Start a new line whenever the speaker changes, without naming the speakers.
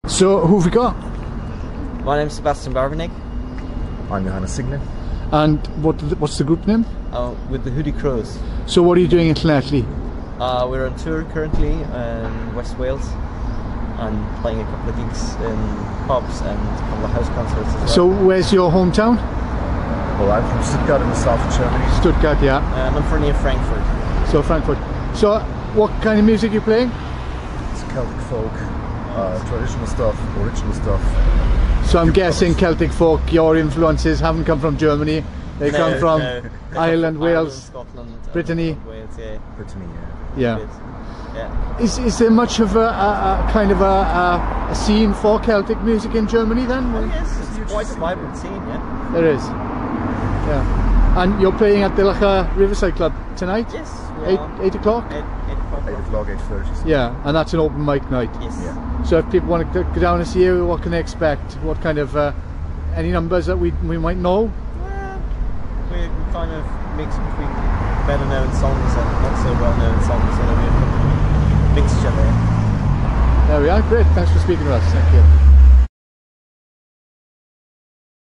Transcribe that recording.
So, who have we got?
My name's Sebastian Barbernick.
I'm Johannes Signal.
And what's the group name?
With the Hoodie Crows.
So what are you doing in Llanelli?
We're on tour currently in West Wales and playing a couple of gigs in pubs and a couple of house concerts as well.
So where's your hometown?
Well, I'm from Stuttgart in the south of Germany.
Stuttgart, yeah.
And I'm from near Frankfurt.
So Frankfurt. So what kind of music are you playing?
It's Celtic folk, traditional stuff, original stuff.
So I'm guessing Celtic folk, your influences haven't come from Germany. They come from Ireland, Wales,
Scotland,
Brittany.
Wales, yeah.
Brittany,
Yeah.
Yeah.
Is there much of a kind of a scene for Celtic music in Germany then?
Oh yes, it's quite a vibrant scene, yeah.
There is. Yeah. And you're playing at the Riverside Club tonight?
Yes.
8 o'clock?
8 o'clock.
8 o'clock, 8:30.
Yeah, and that's an open mic night.
Yes.
Yeah.
So if people want to go down and see you, what can they expect? What kind of any numbers that we might know?
We kind of mix between better known songs and not so well known songs, so we have a mixture there.
There we are, great, thanks for speaking to us, thank you.